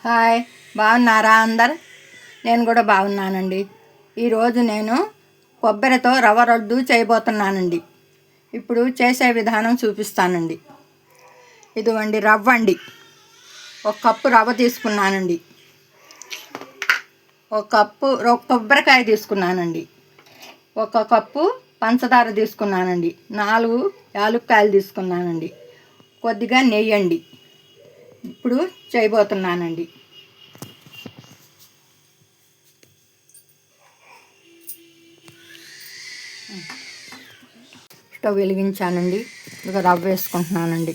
Hi, బాగున్నారా అందరు? నేను కూడా బాగున్నానండి. ఈరోజు నేను కొబ్బరితో రవ్వ లడ్డు చేయబోతున్నానండి. ఇప్పుడు చేసే విధానం చూపిస్తానండి. ఇదిగోండి రవ్వ అండి. ఒక కప్పు రవ్వ తీసుకున్నానండి. ఒక కొబ్బరికాయ తీసుకున్నానండి. ఒక కప్పు పంచదార తీసుకున్నానండి. 4 యాలక్కాయలు తీసుకున్నానండి. కొద్దిగా నెయ్యి అండి. ఇప్పుడు చేయబోతున్నానండి. స్టవ్ వెలిగించానండి. ఇక రవ్వ వేసుకుంటున్నానండి.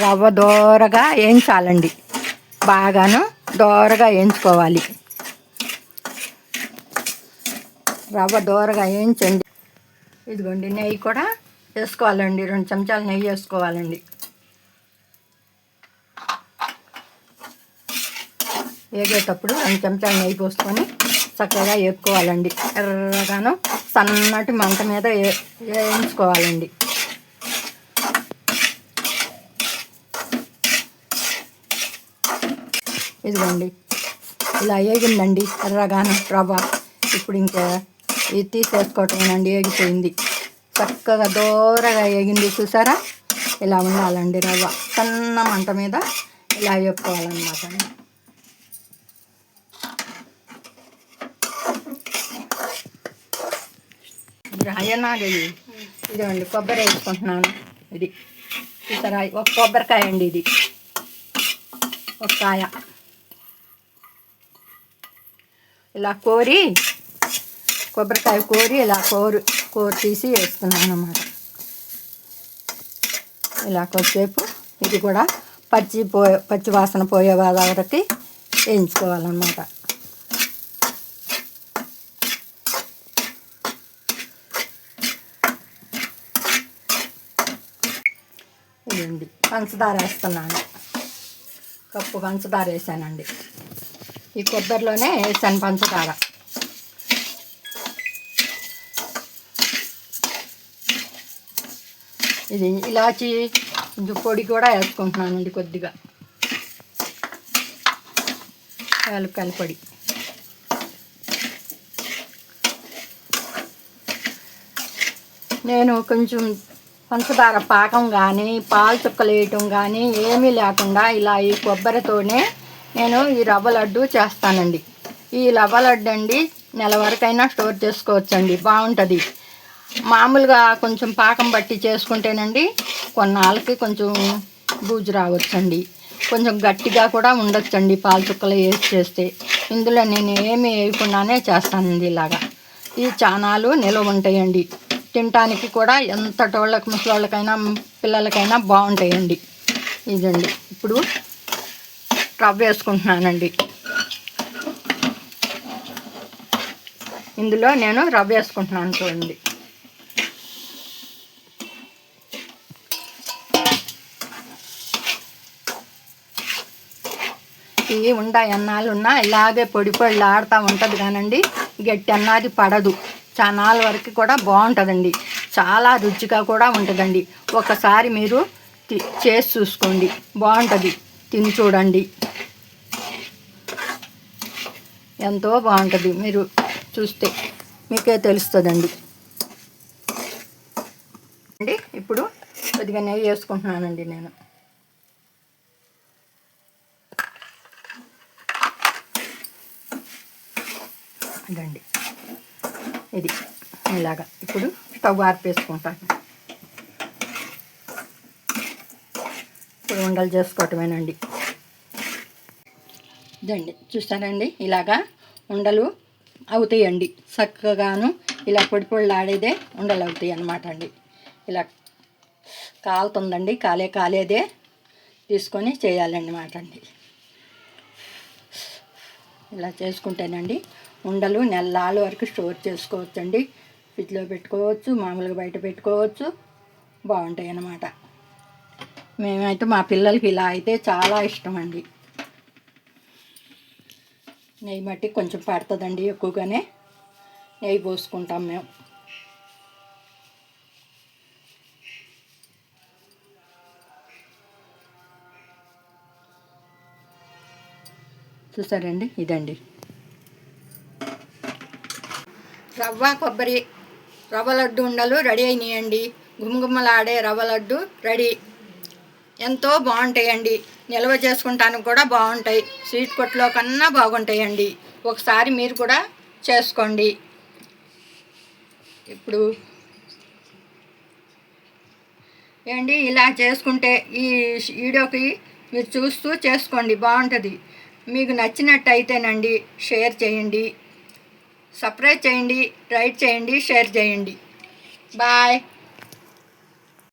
రవ్వ దోరగా వేయించాలండి. బాగాను దోరగా వేయించుకోవాలి. రవ్వ దోరగా వేయించండి. ఇదిగోండి నెయ్యి కూడా వేసుకోవాలండి. 2 చెంచాలు నెయ్యి వేసుకోవాలండి. వేగేటప్పుడు 2 చెంచాలు నెయ్యి పోసుకొని చక్కగా వేపుకోవాలండి. ఎర్రగాను సన్నటి మంట మీద వేయించుకోవాలండి. ఇదిగోండి ఇలా వేగిందండి ఎర్రగాను రవ్వ. ఇప్పుడు ఇంకా ఇది తీసేసుకోవటమేనండి. వేగిపోయింది, చక్కగా దూరగా వేగింది. చూసారా? ఇలా ఉండాలండి రవ్వ. సన్న మంట మీద ఇలా వేపుకోవాలన్నమాట. ఇదిగోండి కొబ్బరి వేసుకుంటున్నాను. ఇది చూసారా? ఒక కొబ్బరికాయ అండి. ఇది ఒక కాయ ఇలా కొబ్బరికాయ కోరి ఇలా కోరి తీసి వేస్తున్నాను అన్నమాట. ఇలా కొద్దిసేపు ఇది కూడా పచ్చి వాసన పోయే వరకు వేయించుకోవాలన్నమాట. ఇదండి పంచదార వేస్తున్నాను. కప్పు పంచదార వేసానండి. ఈ కొబ్బరిలోనే వేసాను పంచదార. ఇది ఇలాచి పొడి కూడా వేసుకుంటున్నానండి. కొద్దిగా యాలక్కాయల పొడి. నేను కొంచెం పంచదార పాకం కానీ పాలు చుక్కలు వేయటం కానీ ఏమీ లేకుండా ఇలా ఈ కొబ్బరితోనే నేను ఈ రవ్వ లడ్డు చేస్తానండి. ఈ రవ్వ లడ్డు అండి నెల వరకైనా స్టోర్ చేసుకోవచ్చండి. బాగుంటుంది. మామూలుగా కొంచెం పాకం బట్టి చేసుకుంటేనండి కొన్నాళ్ళకి కొంచెం బూజు రావచ్చండి. కొంచెం గట్టిగా కూడా ఉండొచ్చండి పాలు చుక్కలు వేసి చేస్తే. ఇందులో నేను ఏమీ వేయకుండానే చేస్తానండి. ఇలాగా ఈ చానాలు నిల్వ ఉంటాయండి. తినటానికి కూడా ఎంతటోళ్ళకి ముసలోళ్ళకైనా పిల్లలకైనా బాగుంటాయండి. ఇదండి ఇప్పుడు రవ్వ వేసుకుంటున్నానండి. ఇందులో నేను రవ్వ వేసుకుంటున్నాను. చూడండి, ఈ అన్నాలు ఉన్నా ఇలాగే పొడి ఆడుతూ ఉంటుంది కానండి గట్టి అన్నది పడదు. చానాల వరకు కూడా బాగుంటుందండి. చాలా రుచిగా కూడా ఉంటుందండి. ఒకసారి మీరు చేసి చూసుకోండి, బాగుంటుంది. తిని చూడండి, ఎంతో బాగుంటుంది. మీరు చూస్తే మీకే తెలుస్తుందండి. ఇప్పుడు కొద్దిగా నెయ్యి వేసుకుంటున్నానండి నేను. అదండి ఇది ఇలాగా. ఇప్పుడు స్టవ్ ఆర్పేసుకుంటాను. ఇప్పుడు ఉండలు చేసుకోవటమేనండి. ఇదండి చూస్తారండి, ఇలాగా ఉండలు అవుతాయండి. చక్కగాను ఇలా పొడి ఆడేదే ఉండలు అవుతాయి అన్నమాట అండి. ఇలా కాలుతుందండి, కాలేదే తీసుకొని చేయాలన్నమాట అండి. ఇలా చేసుకుంటేనండి ఉండలు నెలల వరకు స్టోర్ చేసుకోవచ్చండి. ఫ్రిడ్జ్లో పెట్టుకోవచ్చు, మామూలుగా బయట పెట్టుకోవచ్చు. బాగుంటాయి అన్నమాట. మేమైతే మా పిల్లలకి ఇలా అయితే చాలా ఇష్టం అండి. నెయ్యి మట్టి కొంచెం పడుతుందండి, ఎక్కువగానే నెయ్యి పోసుకుంటాం మేము. చూసారండి, ఇదండి రవ్వ లడ్డు ఉండలు రెడీ అయినాయండి. గుమగుమలాడే రవ్వ లడ్డు రెడీ. ఎంతో బాగుంటాయండి. నిల్వ చేసుకుంటానికి కూడా బాగుంటాయి. స్వీట్ కొట్లో కన్నా బాగుంటాయండి. ఒకసారి మీరు కూడా చేసుకోండి. ఇప్పుడు ఏండి ఇలా చేసుకుంటే ఈ వీడియోకి మీరు చూస్తూ చేసుకోండి, బాగుంటుంది. మీకు నచ్చినట్టయితేనండి షేర్ చేయండి, సబ్స్క్రైబ్ చేయండి, లైక్ చేయండి, షేర్ చేయండి. బాయ్.